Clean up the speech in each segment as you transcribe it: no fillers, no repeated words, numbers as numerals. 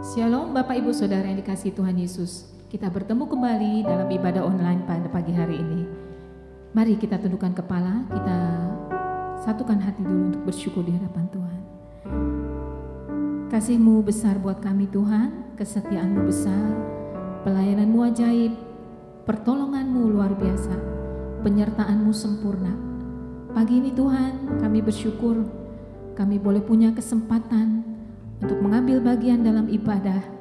Shalom Bapak Ibu Saudara yang dikasihi Tuhan Yesus. Kita bertemu kembali dalam ibadah online pada pagi hari ini. Mari kita tundukkan kepala, kita satukan hati dulu untuk bersyukur di hadapan Tuhan. Kasih-Mu besar buat kami Tuhan, kesetiaan-Mu besar, pelayanan-Mu ajaib, pertolongan-Mu luar biasa, penyertaan-Mu sempurna. Pagi ini Tuhan, kami bersyukur kami boleh punya kesempatan untuk mengambil bagian dalam ibadah.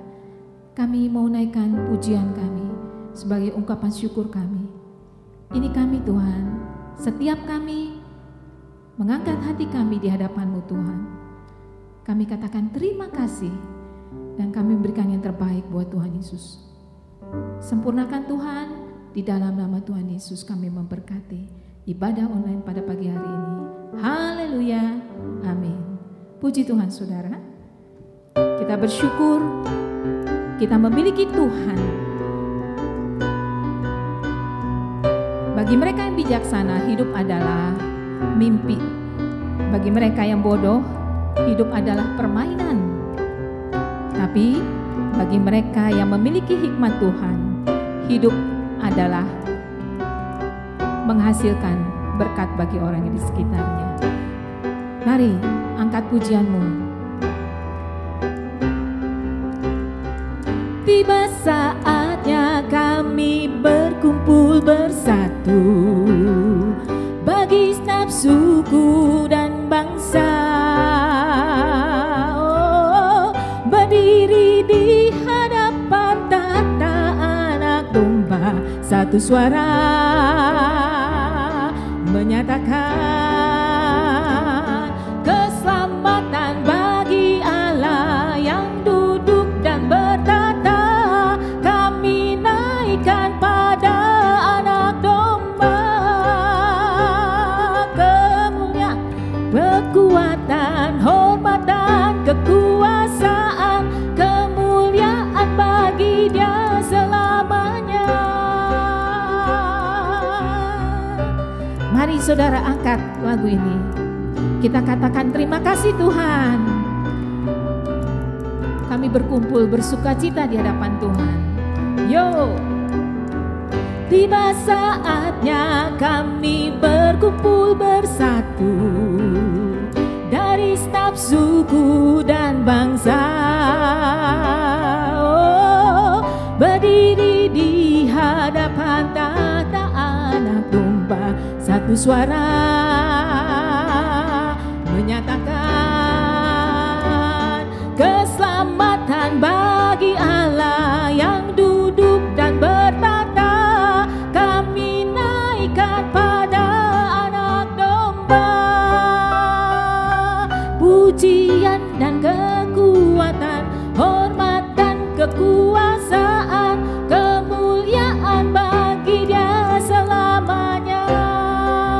Kami mau naikkan pujian kami sebagai ungkapan syukur kami. Ini kami Tuhan, setiap kami mengangkat hati kami di hadapan-Mu Tuhan. Kami katakan terima kasih dan kami memberikan yang terbaik buat Tuhan Yesus. Sempurnakan Tuhan, di dalam nama Tuhan Yesus kami memberkati ibadah online pada pagi hari ini. Haleluya, amin. Puji Tuhan saudara. Kita bersyukur kita memiliki Tuhan. Bagi mereka yang bijaksana, hidup adalah mimpi. Bagi mereka yang bodoh, hidup adalah permainan. Tapi bagi mereka yang memiliki hikmat Tuhan, hidup adalah menghasilkan berkat bagi orang yang di sekitarnya. Mari angkat pujianmu. Tiba saatnya kami berkumpul bersatu bagi setiap suku dan bangsa. Oh, berdiri di hadapan tahta Anak Domba, satu suara menyatakan keselamatan bagi Allah yang duduk dan bertata. Pada Anak Domba, kemuliaan, kekuatan, hormat dan kekuasaan, kemuliaan bagi Dia selamanya. Mari saudara angkat lagu ini. Kita katakan terima kasih Tuhan. Kami berkumpul bersukacita di hadapan Tuhan. Yo. Tiba saatnya kami berkumpul bersatu dari setiap suku dan bangsa. Oh, berdiri di hadapan tahta Anak Domba, satu suara menyatakan keselamatan bagi Allah yang duduk dan bertata. Pada Anak Domba, pujian dan kekuatan, hormat dan kekuasaan, kemuliaan bagi Dia selamanya.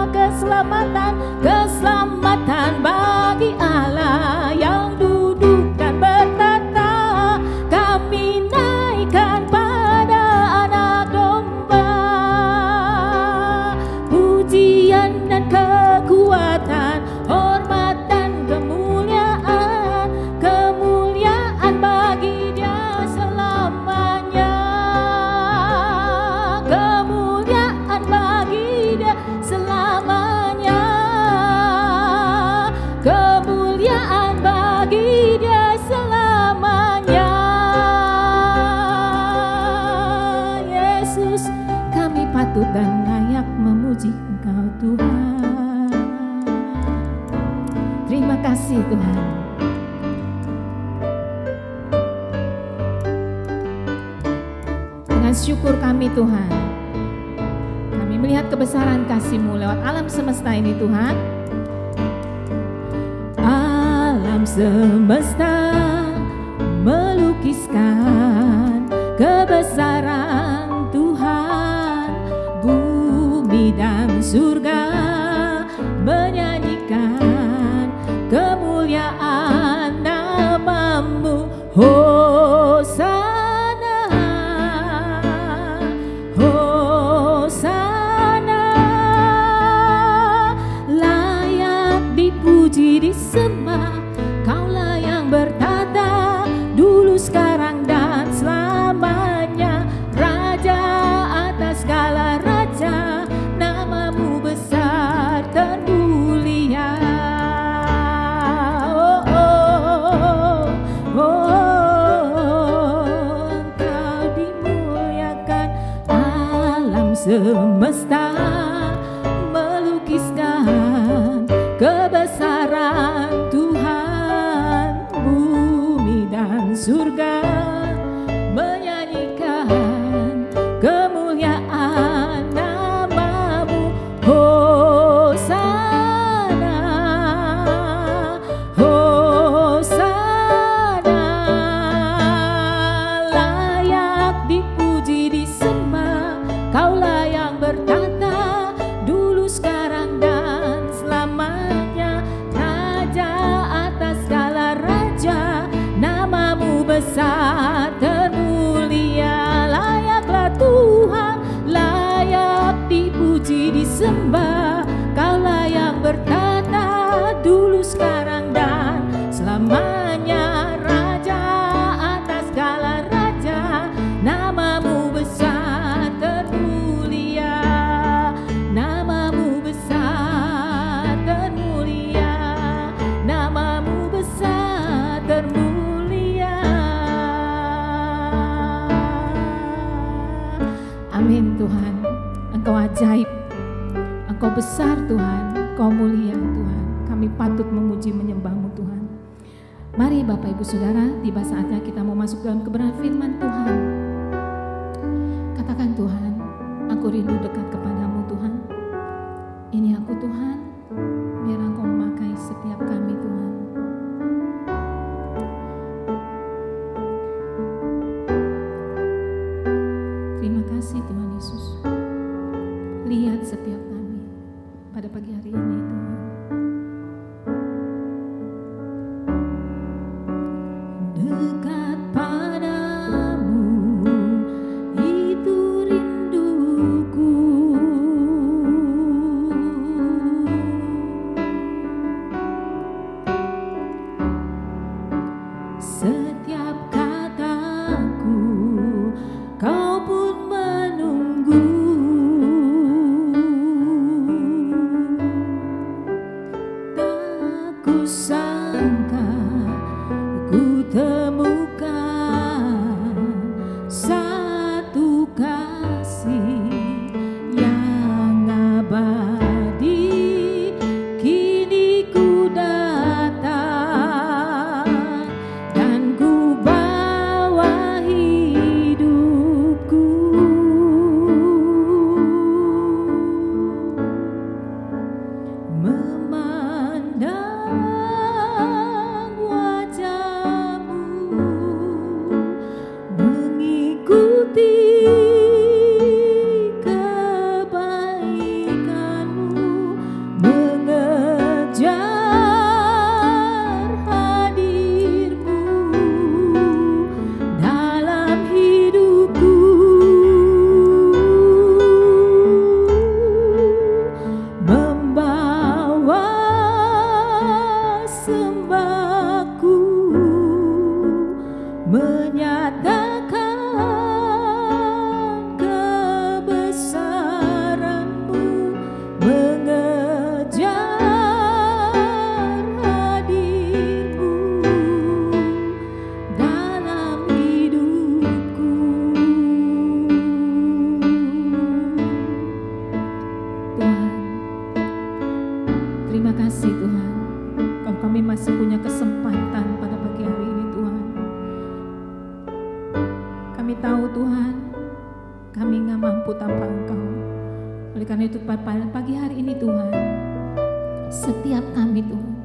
Keselamatan, keselamatan bagi Allah yang duduk dan bertata. Kami naikkan pada Anak Domba, pujian dan kekuatan, hormat dan kemuliaan, kemuliaan bagi Dia selamanya. Kemuliaan bagi Dia selamanya. Kemuliaan bagi Dia selamanya. Yesus, kami patut dan layak memuji Engkau Tuhan. Terima kasih Tuhan. Dengan syukur kami Tuhan, kami melihat kebesaran kasih-Mu lewat alam semesta ini Tuhan. Alam semesta melukiskan kebesaran Tuhan, bumi dan surga menyanyikan kemuliaan nama-Mu. Hosana, Hosana, layak dipuji disembah, Kaulah yang bertata sekarang Tuhan, bumi dan surga menyanyikan kemuliaan nama-Mu. Hosana, Hosana, layak dipuji disembah, Kaulah yang bertata dulu, sekarang dan selamanya. Raja atas segala raja, nama-Mu besar termulia. Layaklah Tuhan, layak dipuji disembah, Kaulah yang bertata dulu, sekarang dan selamanya. Raja atas segala raja, nama-Mu besar termulia. Nama-Mu besar termulia, nama-Mu besar termulia. Amin Tuhan, Engkau ajaib, Engkau besar Tuhan, Engkau mulia Tuhan. Kami patut memuji menyembah-Mu Tuhan. Mari Bapak Ibu Saudara, tiba saatnya kita mau masuk dalam kebenaran firman Tuhan. Katakan, Tuhan, aku rindu dekat kepadamu Tuhan. Ini aku Tuhan, biar Engkau memakai setiap kami Tuhan. Terima kasih Tuhan Yesus. Lihat setiap kami pada pagi hari ini Tuhan. Dekat padamu itu rinduku. Setiap kataku Kau pun menunggu. Tak kusangka ku temukan satu kasih yang abadi. Kini ku datang dan ku bawa hidupku. Memandang wajah-Mu, mengikuti kebaikan-Mu, mengejar hadir-Mu dalam hidupku. Membawa sembahku, menyatakan kebesaran-Mu, mengejar hadir-Mu dalam hidupku. Tuhan, terima kasih Tuhan, kalau kami masih punya kesempatan pada pagi hari ini Tuhan. Kami tahu Tuhan, kami nggak mampu tanpa Engkau. Oleh karena itu pada pagi hari ini Tuhan, setiap kami Tuhan,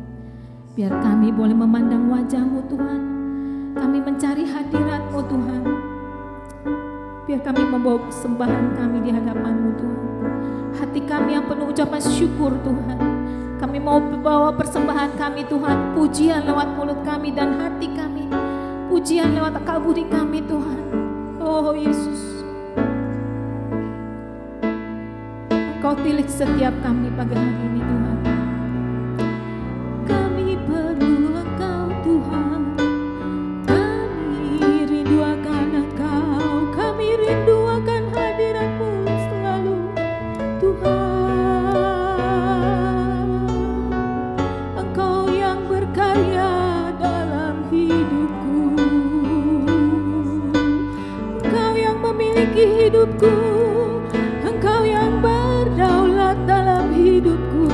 biar kami boleh memandang wajah-Mu Tuhan. Kami mencari hadirat-Mu Tuhan. Biar kami membawa persembahan kami di hadapan-Mu Tuhan. Hati kami yang penuh ucapan syukur Tuhan. Kami mau bawa persembahan kami Tuhan, pujian lewat mulut kami dan hati kami, pujian lewat akal budi kami Tuhan. Oh Yesus, Engkau tilik setiap kami pagi hari ini Tuhan. Kami perlu Engkau Tuhan, kami rindu akan Engkau, kami rindu akan hadirat-Mu selalu Tuhan. Engkau yang berkarya dalam hidupku, Engkau yang memiliki hidupku, Engkau yang berdaulat dalam hidupku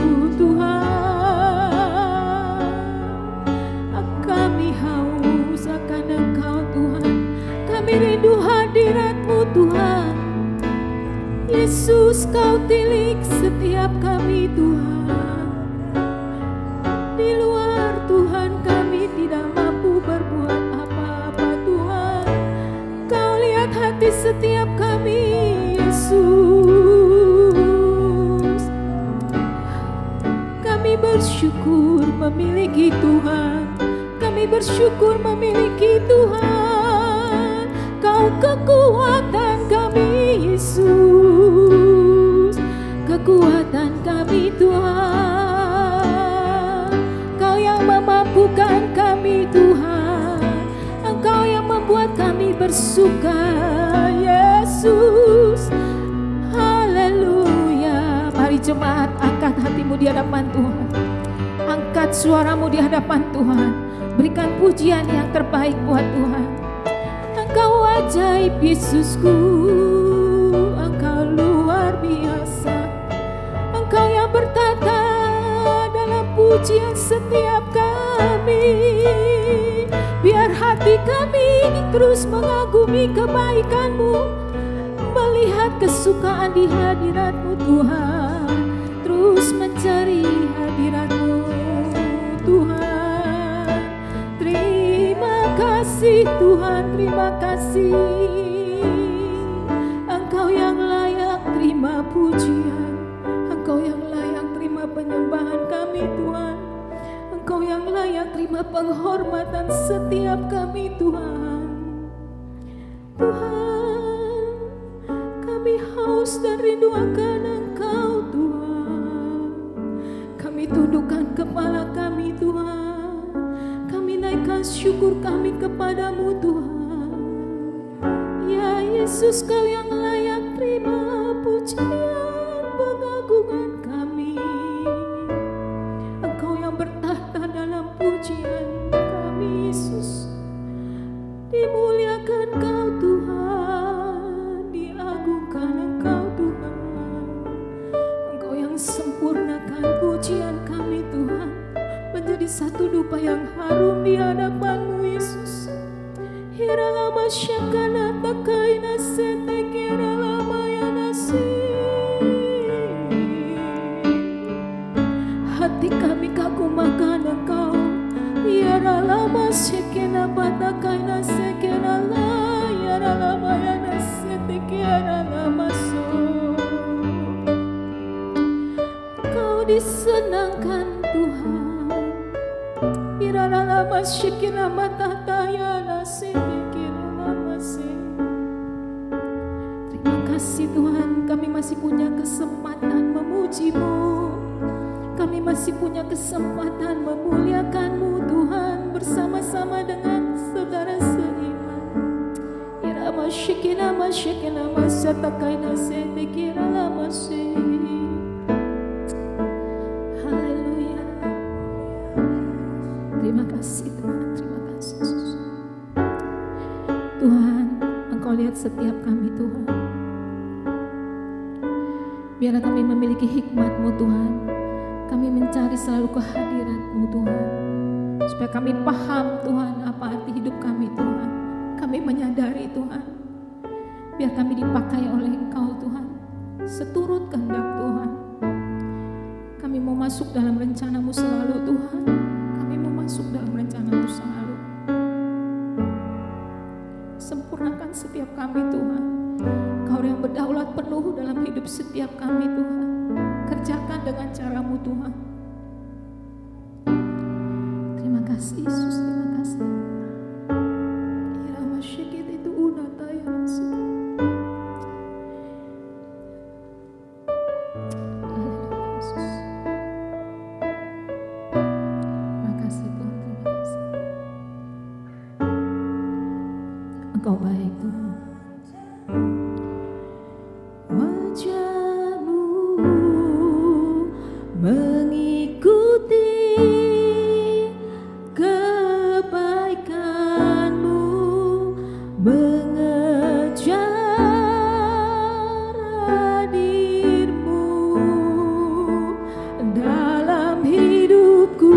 tilik setiap kami Tuhan. Di luar Tuhan kami tidak mampu berbuat apa-apa Tuhan. Kau lihat hati setiap kami Yesus. Kami bersyukur memiliki Tuhan. Kami bersyukur memiliki Tuhan. Kau kekuatan kami Yesus. Kekuatan kami Tuhan. Kau yang memampukan kami Tuhan. Engkau yang membuat kami bersuka Yesus. Haleluya. Mari jemaat, angkat hatimu di hadapan Tuhan. Angkat suaramu di hadapan Tuhan. Berikan pujian yang terbaik buat Tuhan. Engkau ajaib Yesusku. Engkau luar biasa. Engkau yang bertata dalam pujian setiap kami. Biar hati kami terus mengagumi kebaikan-Mu, melihat kesukaan di hadirat-Mu Tuhan, terus mencari hadirat-Mu Tuhan. Terima kasih Tuhan, terima kasih. Engkau yang layak terima pujian, Engkau yang layak terima penyembahan kami Tuhan. Engkau yang layak terima penghormatan setiap kami Tuhan. Tuhan, kami haus dan rindu akan Engkau Tuhan. Kami tundukkan kepala kami Tuhan. Kami naikkan syukur kami kepadamu Tuhan. Ya Yesus, Kau yang layak terima pujian pengagungan kami. Engkau yang bertahta dalam pujian kami Yesus. Dimuliakan Kau Tuhan, diagungkan Engkau Tuhan. Engkau yang sempurnakan pujian kami Tuhan, menjadi satu dupa yang harum di hadapan-Mu Yesus. Hira lama syakana takaina sete kira lama ya nasi. Hati kami kagum akan Engkau. Yara lama sekena batakaina sekena la. Yara lama ya nasi tekera lama so. Kau disenangkan Tuhan. Yara lama sekena batakaya nasi tekera lama se. Terima kasih Tuhan, kami masih punya kesempatan memuji-Mu. Kami masih punya kesempatan memuliakan-Mu Tuhan bersama-sama dengan saudara seiman. Irama syikina masyikina masatakaina setekira lama se. Haleluya. Terima kasih Tuhan, terima kasih Yesus. Tuhan, Engkau lihat setiap kami Tuhan. Biarlah kami memiliki hikmat-Mu Tuhan. Kami mencari selalu kehadirat-Mu Tuhan, supaya kami paham Tuhan apa arti hidup kami Tuhan. Kami menyadari Tuhan, biar kami dipakai oleh Engkau Tuhan, seturut kehendak Tuhan. Kami mau masuk dalam rencana-Mu selalu Tuhan. Kami mau masuk dalam rencana-Mu selalu. Sempurnakan setiap kami Tuhan. Kau yang berdaulat penuh dalam hidup setiap kami Tuhan. Kerjakan dengan cara-Mu Tuhan. Terima kasih Yesus, terima kasih. Irama syikit itu unata ya Rasul. Haleluya Yesus. Terima kasih Tuhan, terima kasih. Engkau baik Tuhan. Mengikuti kebaikan-Mu, mengejar hadir-Mu dalam hidupku.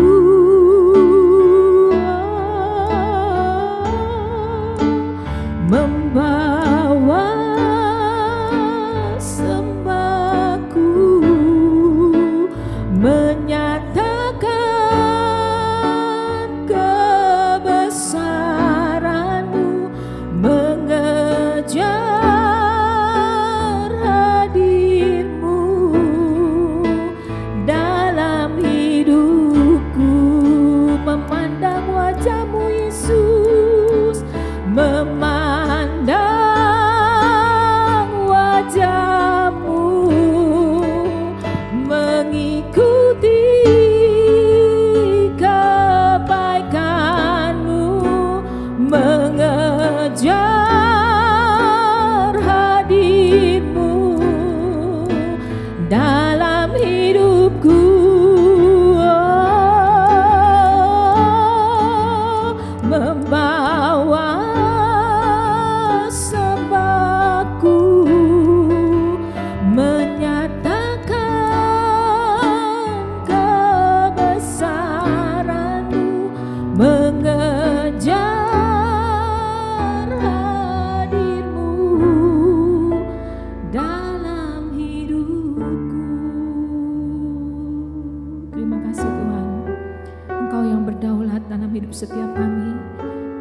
berdaulat dalam hidup setiap kami.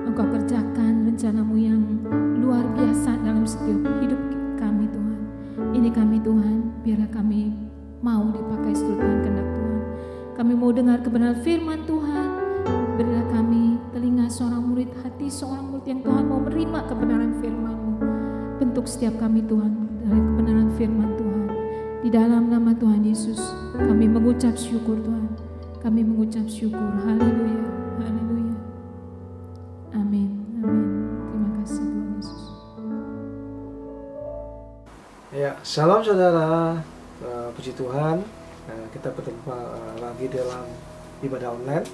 Engkau kerjakan rencana-Mu yang luar biasa dalam setiap hidup kami Tuhan. Ini kami Tuhan, biarlah kami mau dipakai seturut dengan kehendak Tuhan. Kami mau dengar kebenaran firman Tuhan. Berilah kami telinga seorang murid, hati seorang murid yang Tuhan mau menerima kebenaran firman-Mu. Bentuk setiap kami Tuhan dari kebenaran firman Tuhan. Di dalam nama Tuhan Yesus kami mengucap syukur Tuhan. Kami mengucap syukur. Haleluya, haleluya. Amin, amin. Terima kasih Tuhan Yesus. Ya, shalom saudara. Puji Tuhan, kita bertemu lagi dalam ibadah online.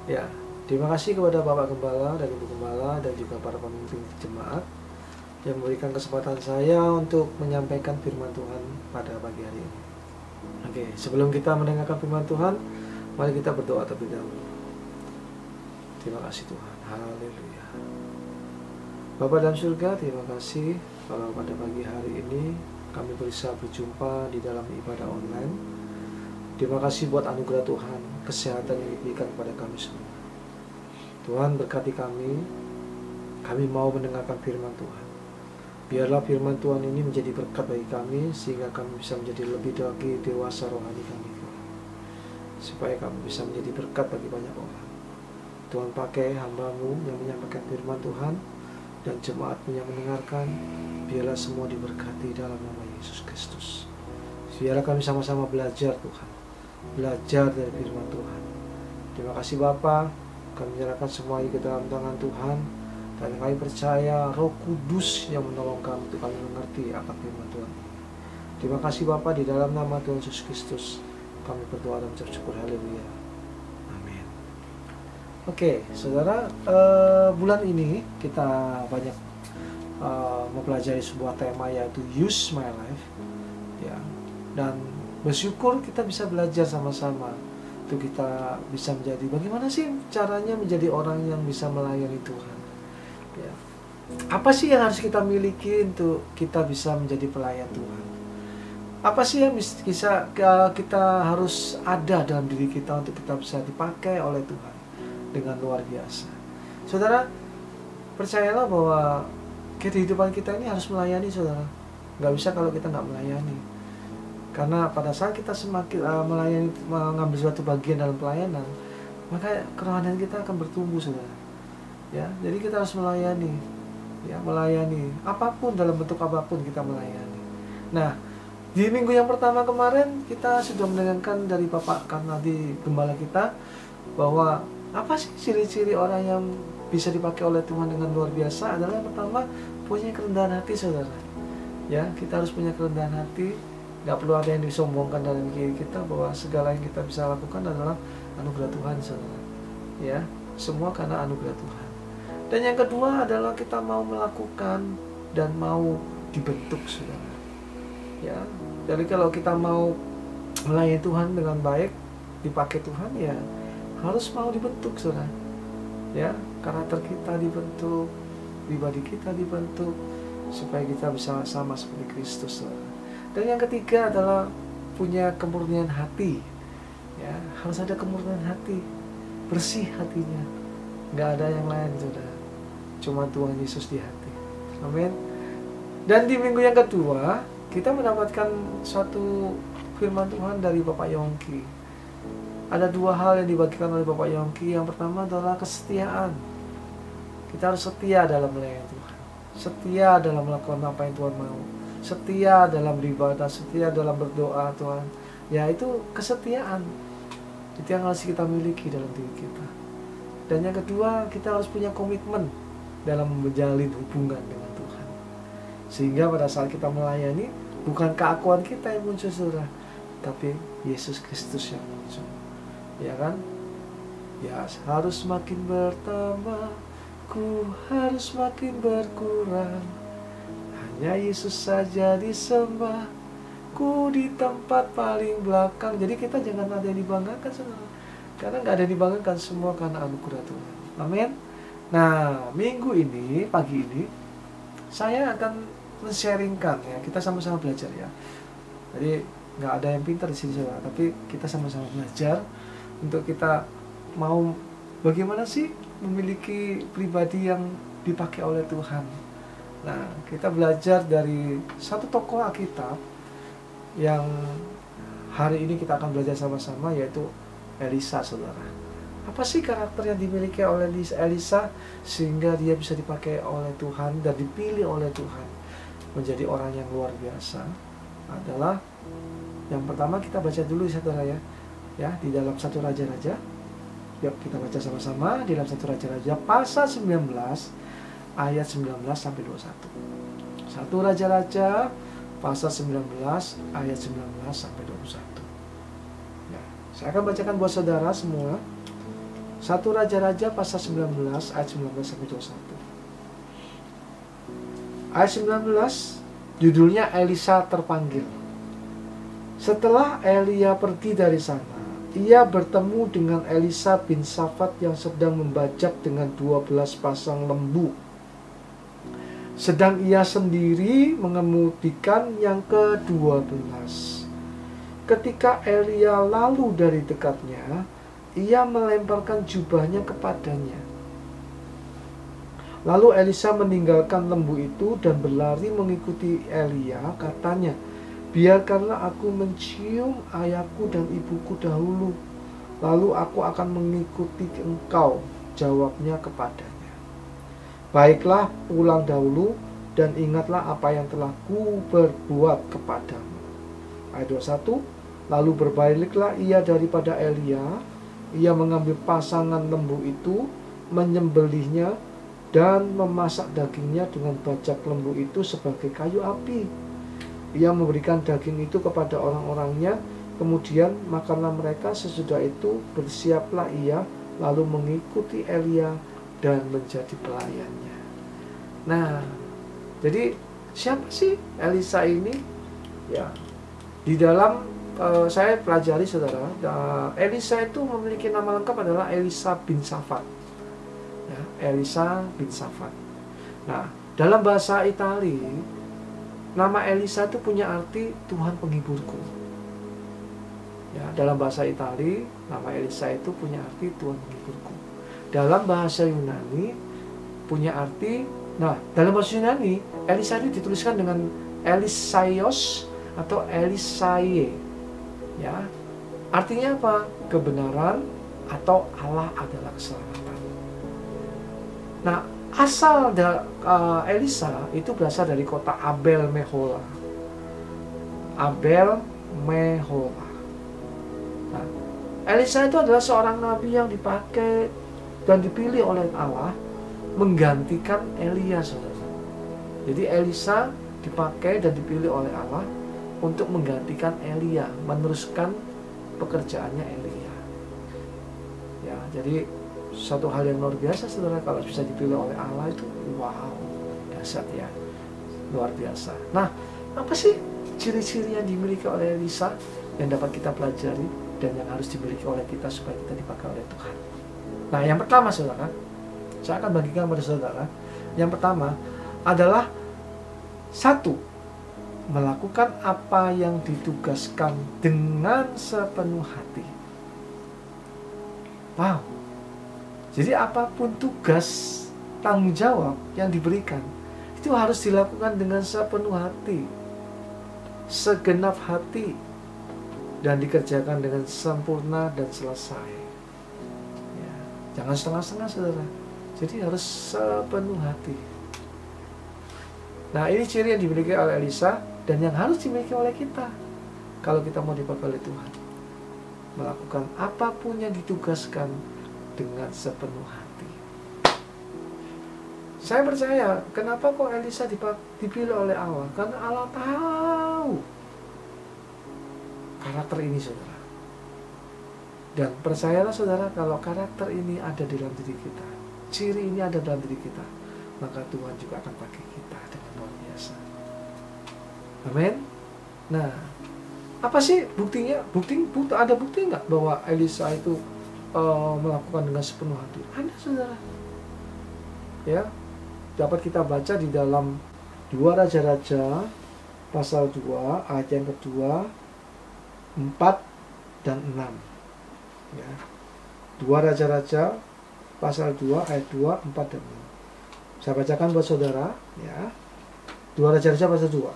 Ya, terima kasih kepada Bapak Gembala dan Ibu Gembala dan juga para pemimpin jemaat yang memberikan kesempatan saya untuk menyampaikan firman Tuhan pada pagi hari ini. Oke, sebelum kita mendengarkan firman Tuhan, mari kita berdoa terlebih dahulu. Terima kasih Tuhan. Haleluya. Bapa dalam surga, terima kasih kalau pada pagi hari ini kami bisa berjumpa di dalam ibadah online. Terima kasih buat anugerah Tuhan, kesehatan yang diberikan kepada kami semua. Tuhan berkati kami mau mendengarkan firman Tuhan. Biarlah firman Tuhan ini menjadi berkat bagi kami, sehingga kami bisa menjadi lebih lagi dewasa rohani kami, Tuhan. Supaya kami bisa menjadi berkat bagi banyak orang. Tuhan pakai hamba-Mu yang menyampaikan firman Tuhan, dan jemaat-Mu yang mendengarkan. Biarlah semua diberkati dalam nama Yesus Kristus. Biarlah kami sama-sama belajar Tuhan, belajar dari firman Tuhan. Terima kasih Bapa, kami menyerahkan semua ke dalam tangan Tuhan, dan kami percaya Roh Kudus yang menolong kami untuk kami mengerti akan firman Tuhan. Terima kasih Bapa, di dalam nama Tuhan Yesus Kristus kami berdoa dan mengucap syukur. Haleluya. Amin. Oke, saudara, bulan ini kita banyak mempelajari sebuah tema, yaitu Use My Life, ya. Dan bersyukur kita bisa belajar sama-sama untuk kita bisa menjadi, bagaimana sih caranya menjadi orang yang bisa melayani Tuhan, ya. Apa sih yang harus kita miliki untuk kita bisa menjadi pelayan Tuhan? Apa sih yang bisa kita harus ada dalam diri kita untuk kita bisa dipakai oleh Tuhan dengan luar biasa? Saudara, percayalah bahwa kehidupan kita ini harus melayani, saudara. Nggak bisa kalau kita nggak melayani. Karena pada saat kita semakin melayani, mengambil suatu bagian dalam pelayanan, maka kerohanian kita akan bertumbuh, saudara. Ya, jadi kita harus melayani, ya, melayani apapun, dalam bentuk apapun kita melayani. Nah, di minggu yang pertama kemarin kita sudah mendengarkan dari Bapak Karnadi Gembala kita bahwa apa sih ciri-ciri orang yang bisa dipakai oleh Tuhan dengan luar biasa. Adalah yang pertama, punya kerendahan hati, saudara. Ya, kita harus punya kerendahan hati. Gak perlu ada yang disombongkan dalam diri kita, bahwa segala yang kita bisa lakukan adalah anugerah Tuhan, saudara. Ya, semua karena anugerah Tuhan. Dan yang kedua adalah kita mau melakukan dan mau dibentuk, saudara. Ya, jadi kalau kita mau melayani Tuhan dengan baik, dipakai Tuhan, ya harus mau dibentuk, saudara. Ya, karakter kita dibentuk, pribadi kita dibentuk, supaya kita bisa sama seperti Kristus. Dan yang ketiga adalah punya kemurnian hati. Ya, harus ada kemurnian hati, bersih hatinya, nggak ada yang lain, saudara. Cuma Tuhan Yesus di hati. Amin. Dan di minggu yang kedua kita mendapatkan suatu firman Tuhan dari Bapak Yongki. Ada dua hal yang dibagikan oleh Bapak Yongki. Yang pertama adalah kesetiaan. Kita harus setia dalam melayani Tuhan, setia dalam melakukan apa yang Tuhan mau, setia dalam beribadah, setia dalam berdoa, Tuhan. Ya, itu kesetiaan. Itu yang harus kita miliki dalam diri kita. Dan yang kedua, kita harus punya komitmen dalam menjalin hubungan dengan Tuhan. Sehingga pada saat kita melayani, bukan keakuan kita yang muncul, saudara, tapi Yesus Kristus yang muncul. Ya kan? Ya, harus makin bertambah, ku harus makin berkurang. Hanya Yesus saja disembah, ku di tempat paling belakang. Jadi kita jangan ada yang dibanggakan, saudara. Karena nggak ada yang dibanggakan, semua karena anugerah Tuhan. Amin. Nah, minggu ini, pagi ini, saya akan men-sharingkan, ya, kita sama-sama belajar, ya. Jadi nggak ada yang pintar di sini, saudara, tapi kita sama-sama belajar untuk kita mau bagaimana sih memiliki pribadi yang dipakai oleh Tuhan. Nah, kita belajar dari satu tokoh Alkitab yang hari ini kita akan belajar sama-sama, yaitu Elisa, saudara. Apa sih karakter yang dimiliki oleh Elisa sehingga dia bisa dipakai oleh Tuhan dan dipilih oleh Tuhan menjadi orang yang luar biasa? Adalah yang pertama, kita baca dulu saudara ya, di dalam 1 Raja-Raja. Yuk kita baca sama-sama di dalam 1 Raja-Raja pasal 19 ayat 19 sampai 21. 1 Raja-Raja pasal 19 ayat 19 sampai 21. Ya, saya akan bacakan buat saudara semua. 1 Raja-Raja pasal 19 ayat 19 sampai 21. Ayat 19 judulnya Elisa terpanggil. Setelah Elia pergi dari sana, ia bertemu dengan Elisa bin Safat yang sedang membajak dengan 12 pasang lembu, sedang ia sendiri mengemudikan yang ke-12. Ketika Elia lalu dari dekatnya, ia melemparkan jubahnya kepadanya. Lalu Elisa meninggalkan lembu itu dan berlari mengikuti Elia. Katanya, biarkanlah aku mencium ayahku dan ibuku dahulu, lalu aku akan mengikuti engkau. Jawabnya kepadanya, baiklah, pulang dahulu dan ingatlah apa yang telah ku berbuat kepadamu. Ayat 21, lalu berbaliklah ia daripada Elia. Ia mengambil pasangan lembu itu, menyembelihnya dan memasak dagingnya dengan bajak lembu itu sebagai kayu api. Ia memberikan daging itu kepada orang-orangnya, kemudian makanlah mereka. Sesudah itu bersiaplah ia, lalu mengikuti Elia dan menjadi pelayannya. Nah, jadi siapa sih Elisa ini? Ya, di dalam saya pelajari saudara, Elisa itu memiliki nama lengkap adalah Elisa bin Safat. Ya, Elisa bin Safat. Nah, dalam bahasa Itali, nama Elisa itu punya arti Tuhan penghiburku. Ya, dalam bahasa Itali, nama Elisa itu punya arti Tuhan penghiburku. Dalam bahasa Yunani punya arti, dalam bahasa Yunani, Elisa itu dituliskan dengan Elisaios atau Elisaie. Ya, artinya apa? Kebenaran atau Allah adalah keselamatan. Nah, asal Elisa itu berasal dari kota Abel Mehola. Abel Mehola. Nah, Elisa itu adalah seorang nabi yang dipakai dan dipilih oleh Allah menggantikan Elia, saudara. Jadi Elisa dipakai dan dipilih oleh Allah untuk menggantikan Elia, meneruskan pekerjaannya Elia. Ya, jadi satu hal yang luar biasa saudara, kalau bisa dipilih oleh Allah itu wow, dahsyat ya, luar biasa. Nah, apa sih ciri-ciri yang dimiliki oleh Elisa yang dapat kita pelajari dan yang harus dimiliki oleh kita supaya kita dipakai oleh Tuhan? Nah, yang pertama saudara, saya akan bagikan kepada saudara. Yang pertama adalah satu, melakukan apa yang ditugaskan dengan sepenuh hati. Wow. Jadi apapun tugas, tanggung jawab yang diberikan, itu harus dilakukan dengan sepenuh hati, segenap hati, dan dikerjakan dengan sempurna dan selesai. Ya, jangan setengah-setengah saudara. Jadi harus sepenuh hati. Nah, ini ciri yang dimiliki oleh Elisa dan yang harus dimiliki oleh kita kalau kita mau dipakai oleh Tuhan. Melakukan apapun yang ditugaskan dengan sepenuh hati. Saya percaya, kenapa kok Elisa dipilih oleh Allah? Karena Allah tahu karakter ini saudara. Dan percayalah saudara, kalau karakter ini ada di dalam diri kita, ciri ini ada dalam diri kita, maka Tuhan juga akan pakai kita dengan luar biasa. Amin. Nah, apa sih buktinya? Ada bukti nggak bahwa Elisa itu melakukan dengan sepenuh hati? Ada saudara. Ya, dapat kita baca di dalam 2 Raja-Raja pasal 2 ayat yang kedua, 4 dan 6. Ya. 2 Raja-Raja pasal 2 ayat 2, 4 dan 5. Saya bacakan buat saudara ya. 2 Raja-Raja pasal 2.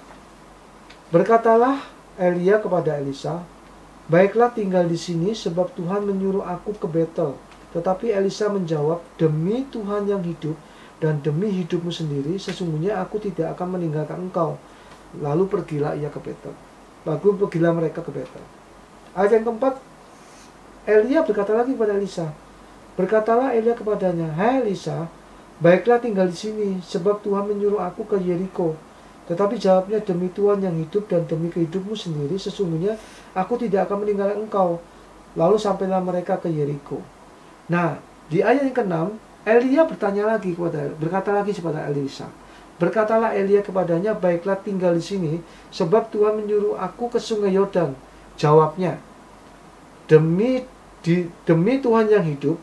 Berkatalah Elia kepada Elisa, "Baiklah tinggal di sini sebab Tuhan menyuruh aku ke Betel." Tetapi Elisa menjawab, "Demi Tuhan yang hidup dan demi hidupmu sendiri, sesungguhnya aku tidak akan meninggalkan engkau." Lalu pergilah ia ke Betel. Lalu pergilah mereka ke Betel. Ayat yang keempat, Elia berkata lagi kepada Elisa. Berkatalah Elia kepadanya, "Hai Elisa, baiklah tinggal di sini, sebab Tuhan menyuruh aku ke Yeriko." Tetapi jawabnya, "Demi Tuhan yang hidup dan demi kehidupmu sendiri, sesungguhnya aku tidak akan meninggalkan engkau." Lalu sampailah mereka ke Yeriko. Nah, di ayat yang ke-6, Elia berkata lagi kepada Elisa. Berkatalah Elia kepadanya, "Baiklah tinggal di sini, sebab Tuhan menyuruh aku ke sungai Yordan." Jawabnya, Demi Tuhan yang hidup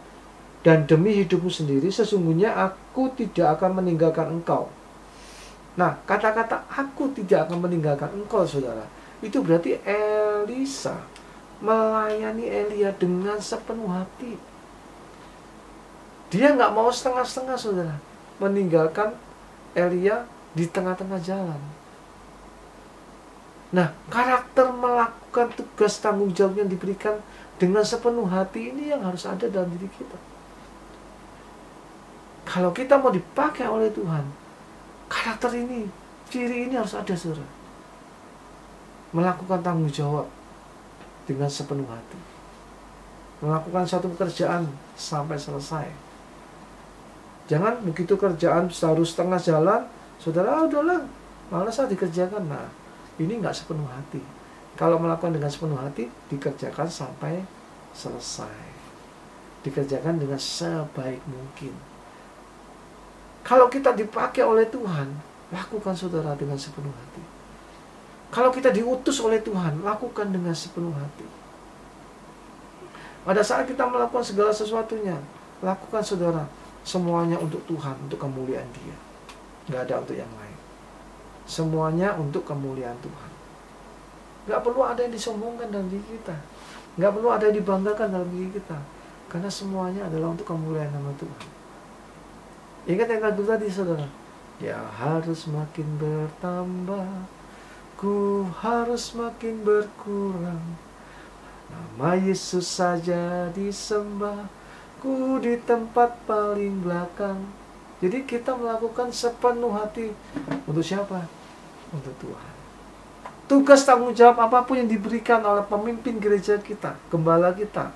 dan demi hidupmu sendiri, sesungguhnya aku tidak akan meninggalkan engkau. Nah, kata-kata "aku tidak akan meninggalkan engkau", saudara, itu berarti Elisa melayani Elia dengan sepenuh hati. Dia nggak mau setengah-setengah, saudara, meninggalkan Elia di tengah-tengah jalan. Nah, karakter melakukan tugas tanggung jawab yang diberikan dengan sepenuh hati ini yang harus ada dalam diri kita. Kalau kita mau dipakai oleh Tuhan, karakter ini, ciri ini harus ada, saudara. Melakukan tanggung jawab dengan sepenuh hati. Melakukan suatu pekerjaan sampai selesai. Jangan begitu kerjaan harus setengah jalan, saudara, udahlah, malas dikerjakan. Nah, ini nggak sepenuh hati. Kalau melakukan dengan sepenuh hati, dikerjakan sampai selesai. Dikerjakan dengan sebaik mungkin. Kalau kita dipakai oleh Tuhan, lakukan, saudara, dengan sepenuh hati. Kalau kita diutus oleh Tuhan, lakukan dengan sepenuh hati. Pada saat kita melakukan segala sesuatunya, lakukan, saudara, semuanya untuk Tuhan, untuk kemuliaan Dia. Nggak ada untuk yang lain. Semuanya untuk kemuliaan Tuhan. Nggak perlu ada yang disombongkan dalam diri kita. Nggak perlu ada yang dibanggakan dalam diri kita. Karena semuanya adalah untuk kemuliaan nama Tuhan. Ingat yang lagu tadi, saudara. Dia harus makin bertambah, ku harus makin berkurang. Nama Yesus saja disembah, ku di tempat paling belakang. Jadi kita melakukan sepenuh hati. Untuk siapa? Untuk Tuhan. Tugas tanggung jawab apapun yang diberikan oleh pemimpin gereja kita, gembala kita,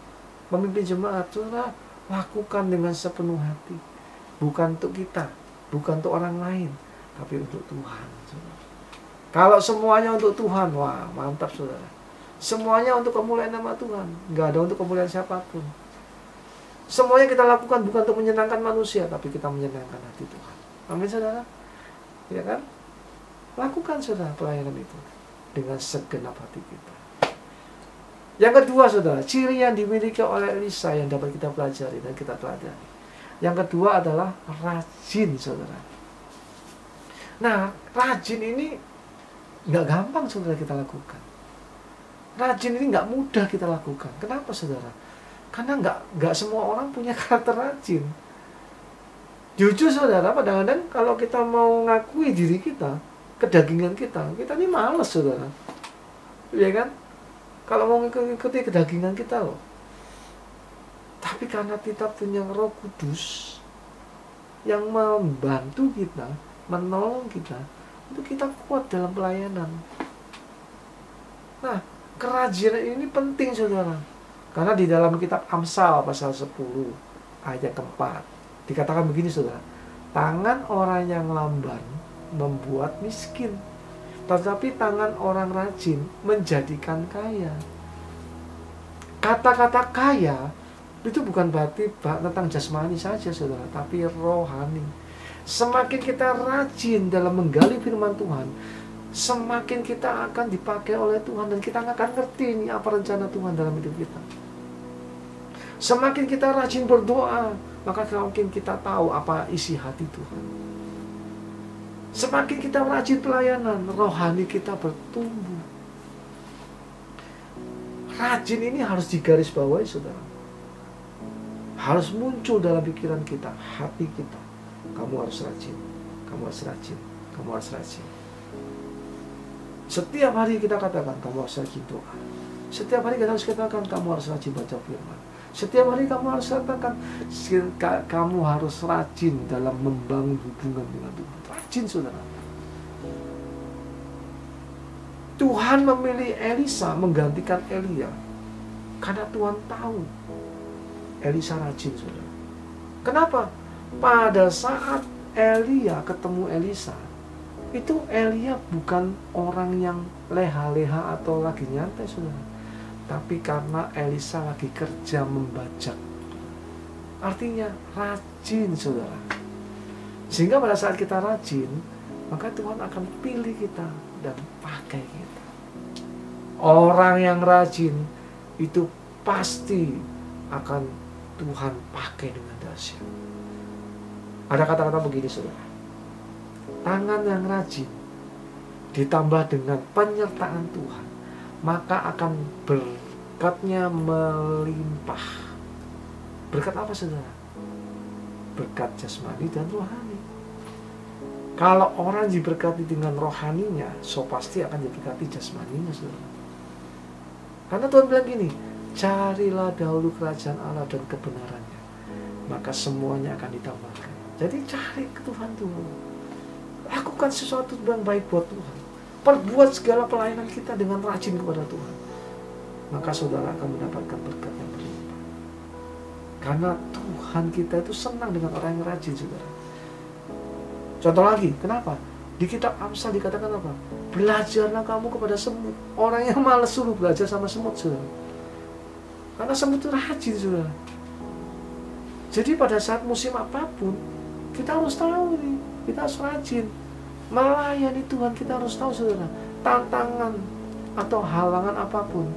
pemimpin jemaat, saudara, lakukan dengan sepenuh hati. Bukan untuk kita, bukan untuk orang lain, tapi untuk Tuhan, saudara. Kalau semuanya untuk Tuhan, wah, mantap, saudara. Semuanya untuk kemuliaan nama Tuhan, nggak ada untuk kemuliaan siapapun. Semuanya kita lakukan bukan untuk menyenangkan manusia, tapi kita menyenangkan hati Tuhan. Amin, saudara. Ya kan? Lakukan, saudara, pelayanan itu dengan segenap hati kita. Yang kedua, saudara, ciri yang dimiliki oleh Elisa yang dapat kita pelajari dan kita teladani. Yang kedua adalah rajin, saudara. Nah, rajin ini nggak gampang, saudara, kita lakukan. Rajin ini nggak mudah kita lakukan. Kenapa, saudara? Karena nggak semua orang punya karakter rajin. Jujur, saudara, kadang-kadang kalau kita mau ngakui diri kita, kedagingan kita ini malas, saudara. Iya kan? Kalau mau ngikuti kedagingan kita loh. Tapi karena kita punya Roh Kudus yang membantu kita, menolong kita, itu kita kuat dalam pelayanan. Nah, kerajinan ini penting, saudara. Karena di dalam kitab Amsal pasal 10 ayat yang keempat dikatakan begini, saudara. Tangan orang yang lamban membuat miskin, tetapi tangan orang rajin menjadikan kaya. Kata-kata kaya itu bukan berarti tentang jasmani saja, saudara, tapi rohani. Semakin kita rajin dalam menggali firman Tuhan, semakin kita akan dipakai oleh Tuhan dan kita akan ngerti ini apa rencana Tuhan dalam hidup kita. Semakin kita rajin berdoa, maka semakin kita tahu apa isi hati Tuhan. Semakin kita rajin pelayanan, rohani kita bertumbuh. Rajin ini harus digarisbawahi, saudara. harus muncul dalam pikiran kita, hati kita. Kamu harus rajin, kamu harus rajin, kamu harus rajin. Setiap hari kita katakan, kamu harus rajin doa. Setiap hari kita harus katakan, kamu harus rajin baca firman. Setiap hari kamu harus katakan, kamu harus rajin dalam membangun hubungan dengan Tuhan. Rajin, saudara. Tuhan memilih Elisa menggantikan Elia karena Tuhan tahu Elisa rajin, saudara. Kenapa? Pada saat Elia ketemu Elisa, itu Elia bukan orang yang leha-leha atau lagi nyantai, saudara. Tapi karena Elisa lagi kerja membajak. Artinya rajin, saudara. Sehingga pada saat kita rajin, maka Tuhan akan pilih kita dan pakai kita. Orang yang rajin itu pasti akan Tuhan pakai dengan dahsyat. Ada kata-kata begini, saudara. Tangan yang rajin ditambah dengan penyertaan Tuhan, maka akan berkatnya melimpah. Berkat apa, saudara? Berkat jasmani dan rohani. Kalau orang diberkati dengan rohaninya, so pasti akan diberkati jasmaninya, saudara. Karena Tuhan bilang gini, carilah dahulu kerajaan Allah dan kebenarannya, maka semuanya akan ditambahkan. Jadi cari ke Tuhan dulu. Lakukan sesuatu yang baik buat Tuhan. Perbuat segala pelayanan kita dengan rajin kepada Tuhan. Maka saudara akan mendapatkan berkat yang berlimpah. Karena Tuhan kita itu senang dengan orang yang rajin, saudara. Contoh lagi, kenapa? Di kitab Amsal dikatakan apa? Belajarlah kamu kepada semut. Orang yang malas suruh belajar sama semut, saudara. Karena semut itu rajin, saudara. Jadi pada saat musim apapun, kita harus tahu nih, kita harus rajin. Melayani Tuhan kita harus tahu, saudara. Tantangan atau halangan apapun,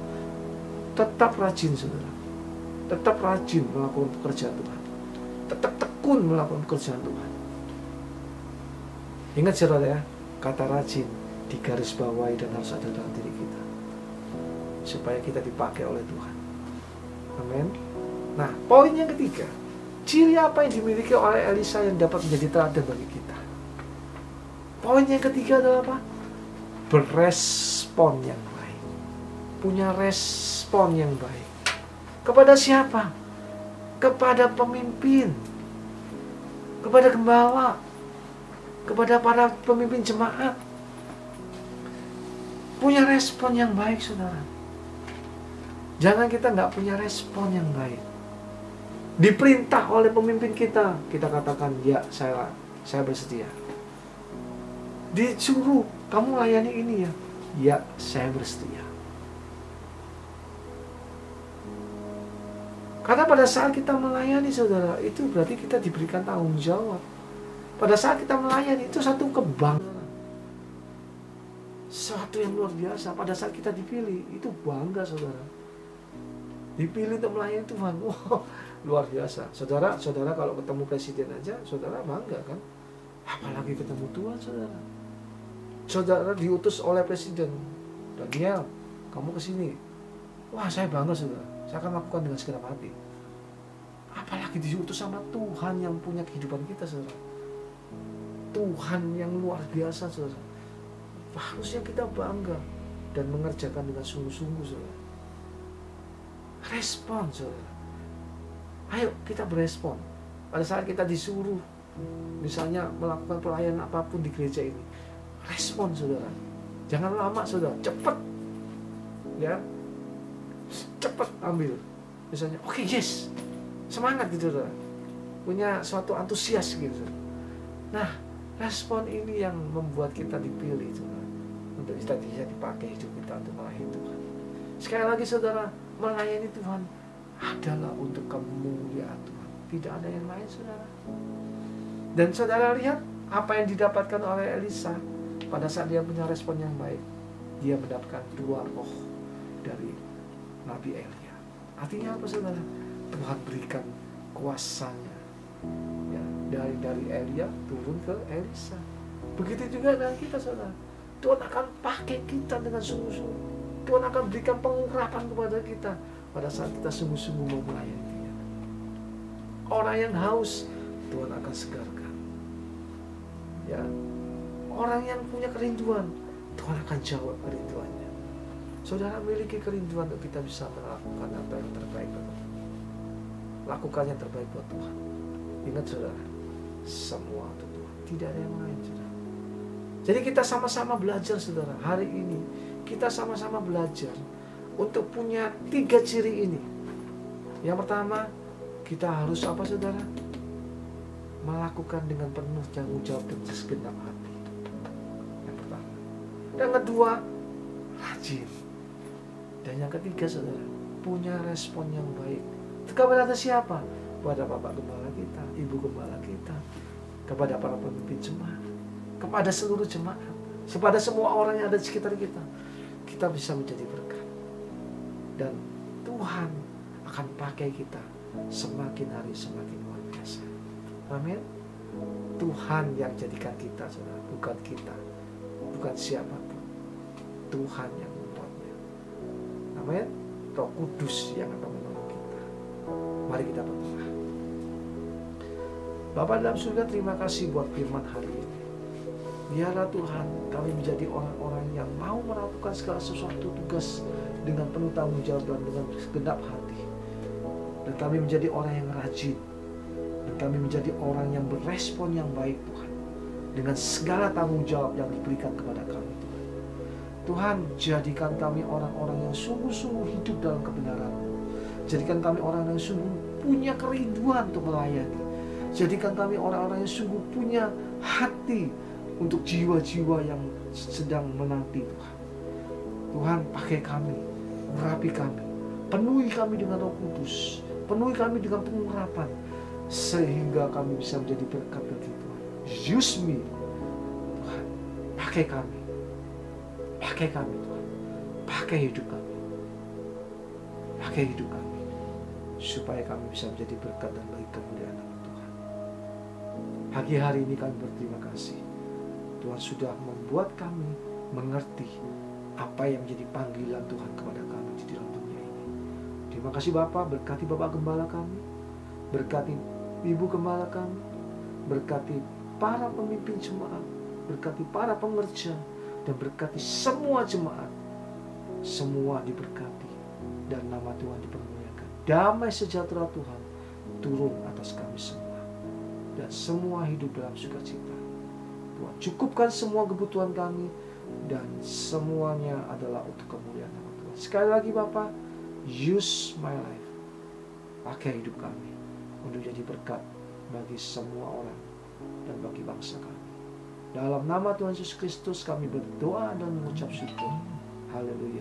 tetap rajin, saudara. Tetap rajin melakukan pekerjaan Tuhan. Tetap tekun melakukan pekerjaan Tuhan. Ingat, saudara ya, kata rajin digarisbawahi dan harus ada dalam diri kita, supaya kita dipakai oleh Tuhan. Amin. Nah, poin yang ketiga, ciri apa yang dimiliki oleh Elisa yang dapat menjadi teladan bagi kita? Poin yang ketiga adalah apa? Berespon yang baik. Punya respon yang baik. Kepada siapa? Kepada pemimpin. Kepada gembala. Kepada para pemimpin jemaat. Punya respon yang baik, saudara. Jangan kita nggak punya respon yang baik. Diperintah oleh pemimpin kita, kita katakan, ya saya bersedia. Disuruh, kamu layani ini ya, ya saya bersedia. Karena pada saat kita melayani, saudara, itu berarti kita diberikan tanggung jawab. Pada saat kita melayani, itu satu kebanggaan, sesuatu yang luar biasa. Pada saat kita dipilih, itu bangga, saudara. Dipilih untuk melayani Tuhan, wow, luar biasa. Saudara kalau ketemu presiden aja, saudara bangga kan? Apalagi ketemu Tuhan, saudara. Saudara diutus oleh presiden, Daniel, kamu kesini. Wah, saya bangga, saudara. Saya akan lakukan dengan segenap hati. Apalagi diutus sama Tuhan yang punya kehidupan kita, saudara. Tuhan yang luar biasa, saudara. Harusnya kita bangga dan mengerjakan dengan sungguh-sungguh, saudara. Respon, saudara. Ayo kita berespon. Pada saat kita disuruh, misalnya melakukan pelayanan apapun di gereja ini, respon, saudara. Jangan lama, saudara. Cepat, ya. Cepat ambil. Misalnya, oke, yes, semangat gitu, saudara. Punya suatu antusias gitu. Nah, respon ini yang membuat kita dipilih, saudara, untuk bisa dipakai hidup kita untuk melayani Tuhan. Sekali lagi, saudara, melayani Tuhan adalah untuk kemuliaan Tuhan. Tidak ada yang lain, saudara. Dan saudara lihat apa yang didapatkan oleh Elisa pada saat dia punya respon yang baik. Dia mendapatkan 2 roh dari Nabi Elia. Artinya apa, saudara? Tuhan berikan kuasanya, ya, dari Elia turun ke Elisa. Begitu juga dengan kita, saudara. Tuhan akan pakai kita dengan sungguh-sungguh. Tuhan akan berikan pengurapan kepada kita pada saat kita sungguh-sungguh mau melayani Dia. Orang yang haus, Tuhan akan segarkan. Ya, orang yang punya kerinduan, Tuhan akan jawab kerinduannya. Saudara miliki kerinduan untuk kita bisa melakukan apa yang terbaik buat Tuhan. Lakukan yang terbaik buat Tuhan. Ingat saudara, semua untuk Tuhan, tidak ada yang lain saudara. Jadi kita sama-sama belajar saudara. Hari ini kita sama-sama belajar untuk punya 3 ciri ini. Yang pertama, kita harus apa saudara? Melakukan dengan penuh tanggung jawab dan segenap hati. Yang pertama. Yang kedua, rajin. Dan yang ketiga saudara, punya respon yang baik. Kepada siapa? Kepada Bapak Gembala kita, Ibu Gembala kita, kepada para pemimpin jemaat, kepada seluruh jemaat, kepada semua orang yang ada di sekitar kita. Kita bisa menjadi berkat. Dan Tuhan akan pakai kita semakin hari semakin luar biasa. Amin. Tuhan yang jadikan kita saudara, bukan kita, bukan siapapun. Tuhan yang membuatnya. Amin. Roh Kudus yang akan menolong kita. Mari kita berdoa. Bapa dalam surga, terima kasih buat firman hari ini. Biarlah Tuhan kami menjadi orang-orang yang mau melakukan segala sesuatu tugas dengan penuh tanggung jawab dan dengan segenap hati. Dan kami menjadi orang yang rajin. Dan kami menjadi orang yang berespon yang baik Tuhan. Dengan segala tanggung jawab yang diberikan kepada kami Tuhan. Tuhan, jadikan kami orang-orang yang sungguh-sungguh hidup dalam kebenaran. Jadikan kami orang yang sungguh punya kerinduan untuk melayani. Jadikan kami orang-orang yang sungguh punya hati untuk jiwa-jiwa yang sedang menanti Tuhan. Tuhan, pakai kami, urapi kami, penuhi kami dengan Roh Kudus, penuhi kami dengan pengurapan, sehingga kami bisa menjadi berkat bagi Tuhan. Use me, Tuhan, pakai kami Tuhan, pakai hidup kami, supaya kami bisa menjadi berkat dan bagi kemuliaan nama Tuhan. Pagi hari ini kami berterima kasih. Tuhan sudah membuat kami mengerti apa yang menjadi panggilan Tuhan kepada kami di dalam dunia ini. Terima kasih Bapak, berkati Bapak Gembala kami, berkati Ibu Gembala kami, berkati para pemimpin jemaat, berkati para pengerja, dan berkati semua jemaat. Semua diberkati dan nama Tuhan dipermuliakan. Damai sejahtera Tuhan turun atas kami semua, dan semua hidup dalam sukacita. Tuhan, cukupkan semua kebutuhan kami, dan semuanya adalah untuk kemuliaan nama Tuhan. Sekali lagi Bapak, use my life, pakai hidup kami untuk jadi berkat bagi semua orang dan bagi bangsa kami. Dalam nama Tuhan Yesus Kristus kami berdoa dan mengucap syukur. Haleluya.